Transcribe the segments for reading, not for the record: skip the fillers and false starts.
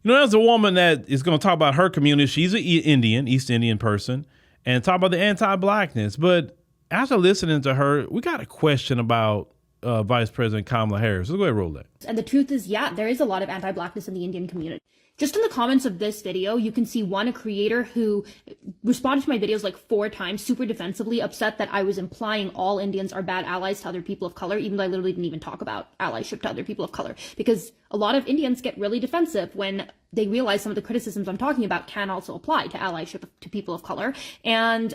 There's a woman that is going to talk about her community. She's an East Indian person, and talk about the anti-blackness. But after listening to her, we got a question about Vice President Kamala Harris. Let's go ahead and roll that. And the truth is, yeah, there is a lot of anti-blackness in the Indian community. Just in the comments of this video, you can see a creator who responded to my videos like 4 times, super defensively, upset that I was implying all Indians are bad allies to other people of color, even though I literally didn't even talk about allyship to other people of color. Because a lot of Indians get really defensive when they realize some of the criticisms I'm talking about can also apply to allyship to people of color. And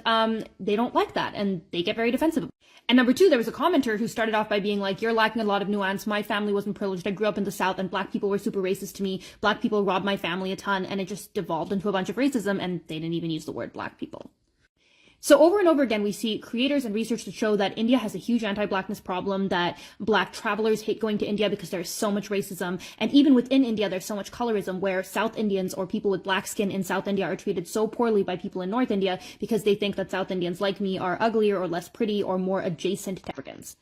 they don't like that, and they get very defensive. And number 2, there was a commenter who started off by being like, you're lacking a lot of nuance. My family wasn't privileged. I grew up in the South, and black people were super racist to me. Black people robbed my family a ton, and it just devolved into a bunch of racism, and they didn't even use the word black people. So over and over again, we see creators and research to show that India has a huge anti-blackness problem, that black travelers hate going to India because there's so much racism. And even within India, there's so much colorism where South Indians or people with black skin in South India are treated so poorly by people in North India because they think that South Indians like me are uglier or less pretty or more adjacent to Africans.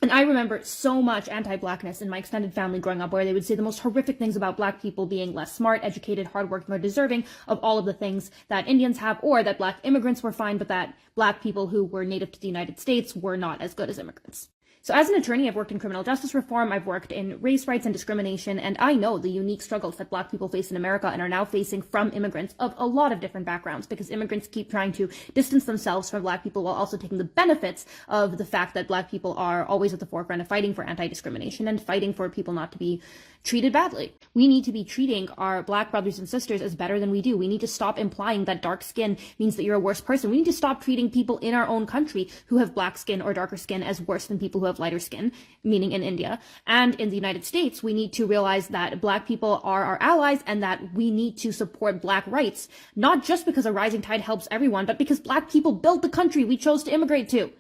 And I remember so much anti-blackness in my extended family growing up, where they would say the most horrific things about black people being less smart, educated, hardworking, or deserving of all of the things that Indians have, or that black immigrants were fine, but that black people who were native to the United States were not as good as immigrants. So as an attorney, I've worked in criminal justice reform, I've worked in race rights and discrimination, and I know the unique struggles that black people face in America and are now facing from immigrants of a lot of different backgrounds, because immigrants keep trying to distance themselves from black people while also taking the benefits of the fact that black people are always at the forefront of fighting for anti-discrimination and fighting for people not to be treated badly. We need to be treating our black brothers and sisters as better than we do. We need to stop implying that dark skin means that you're a worse person. We need to stop treating people in our own country who have black skin or darker skin as worse than people who have lighter skin, meaning in India. And in the United States, we need to realize that black people are our allies and that we need to support black rights, not just because a rising tide helps everyone, but because black people built the country we chose to immigrate to.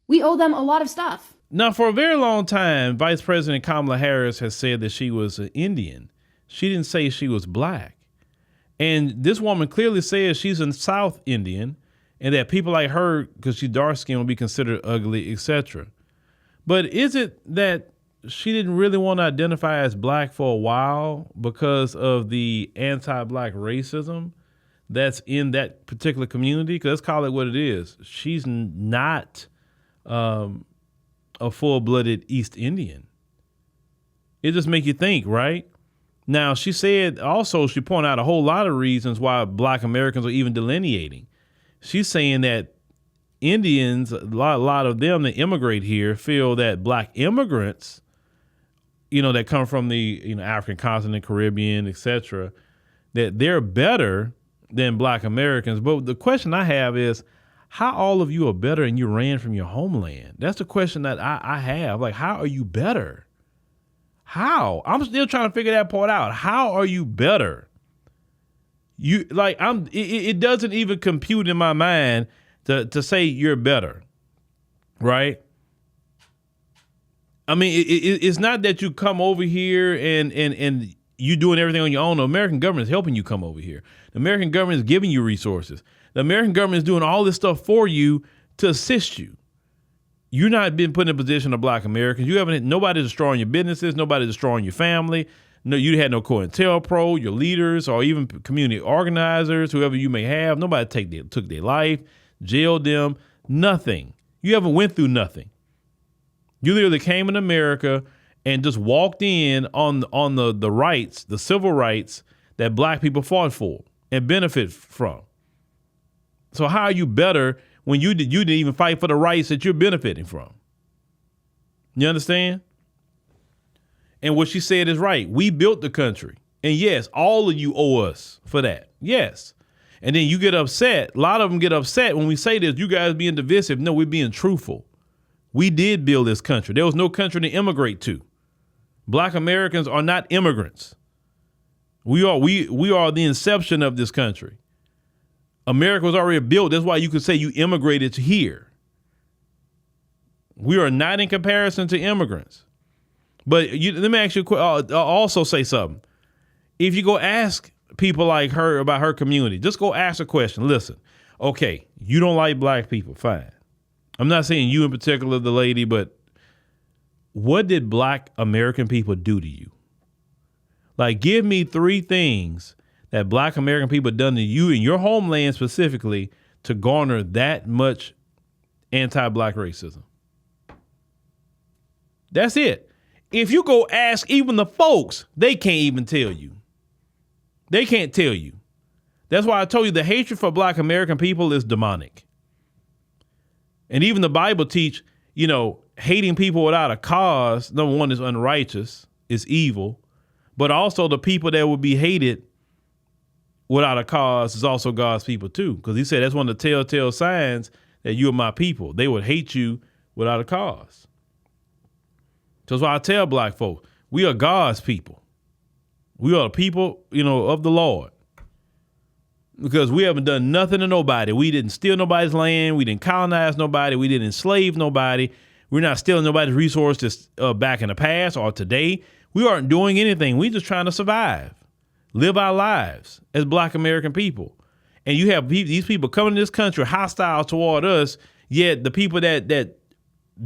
We owe them a lot of stuff. Now, for a very long time, Vice President Kamala Harris has said that she was an Indian. She didn't say she was black. And this woman clearly says she's a South Indian and that people like her, because she's dark skinned, will be considered ugly, etc. But is it that she didn't really want to identify as black for a while because of the anti-black racism that's in that particular community? Because let's call it what it is. She's not a full-blooded East Indian. It just make you think, right? Now, she said also, she pointed out a whole lot of reasons why black Americans are even delineating. She's saying that Indians, a lot of them that immigrate here feel that black immigrants, that come from the African continent, Caribbean, etc., that they're better than black Americans. But the question I have is, how all of you are better and you ran from your homeland? That's the question that I have. Like, how are you better? How? I'm still trying to figure that part out. How are you better? It doesn't even compute in my mind to say you're better, right? I mean, it's not that you come over here and you doing everything on your own. The American government is helping you come over here. The American government is giving you resources. The American government is doing all this stuff for you to assist you. You're not being put in a position of black Americans. Nobody's destroying your businesses. Nobody's destroying your family. No, you had no COINTELPRO, your leaders, or even community organizers, whoever you may have. Nobody took their life, jailed them, nothing. You haven't went through nothing. You literally came in America and just walked in on the rights, the civil rights that black people fought for and benefit from. So how are you better when you didn't even fight for the rights that you're benefiting from? You understand? And what she said is right. We built the country. And yes, all of you owe us for that. Yes. And then you get upset. A lot of them get upset when we say this. You guys being divisive. No, we're being truthful. We did build this country. There was no country to immigrate to. Black Americans are not immigrants. We are the inception of this country. America was already built. That's why you could say you immigrated to here. We are not in comparison to immigrants. But let me ask you, also say something. If you go ask people like her about her community, just go ask a question. Listen, okay, you don't like black people, fine. I'm not saying you in particular, the lady, but what did black American people do to you? Like, give me 3 things that Black American people have done to you in your homeland specifically to garner that much anti-Black racism. That's it. If you go ask even the folks, they can't even tell you. They can't tell you. That's why I told you the hatred for Black American people is demonic. And even the Bible teach, hating people without a cause, number one, is unrighteous, is evil. But also the people that would be hated without a cause is also God's people too. Because he said that's one of the telltale signs that you are my people. They would hate you without a cause. So that's why I tell Black folks, we are God's people. We are the people, of the Lord. Because we haven't done nothing to nobody. We didn't steal nobody's land. We didn't colonize nobody. We didn't enslave nobody. We're not stealing nobody's resources back in the past or today. We aren't doing anything. We're just trying to survive, live our lives as Black American people. And you have these people coming to this country hostile toward us, yet the people that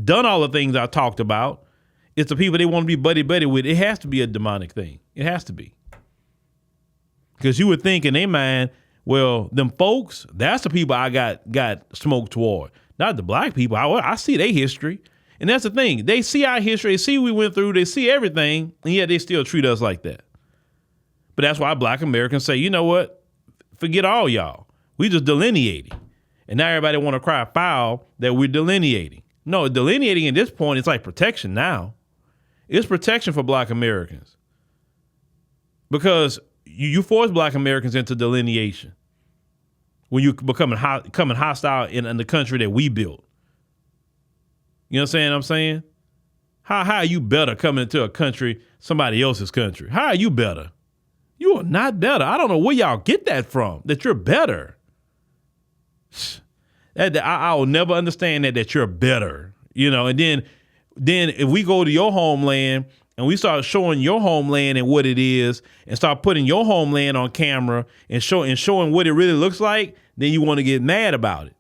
done all the things I talked about, it's the people they want to be buddy-buddy with. It has to be a demonic thing. It has to be. Because you would think in their mind, well, them folks, that's the people I got smoked toward. Not the Black people. I see their history. And that's the thing. They see our history. They see what we went through. They see everything. And yet they still treat us like that. But that's why Black Americans say, you know what? Forget all y'all. We just delineating. And now everybody want to cry foul that we're delineating. No, delineating at this point, it's like protection now. It's protection for Black Americans. Because you force Black Americans into delineation when you becoming hostile in the country that we built. You know what I'm saying? How are you better coming into a country, somebody else's country? How are you better? You are not better. I don't know where y'all get that from, that you're better. I will never understand that you're better, and then if we go to your homeland and we start showing your homeland and what it is and start putting your homeland on camera and showing what it really looks like, then you want to get mad about it.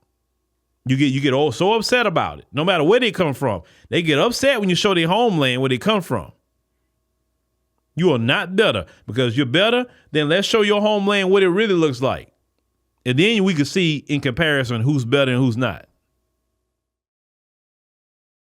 You get all so upset about it, no matter where they come from. They get upset when you show their homeland where they come from. You are not better, because you're better, then let's show your homeland what it really looks like. And then we can see in comparison who's better and who's not.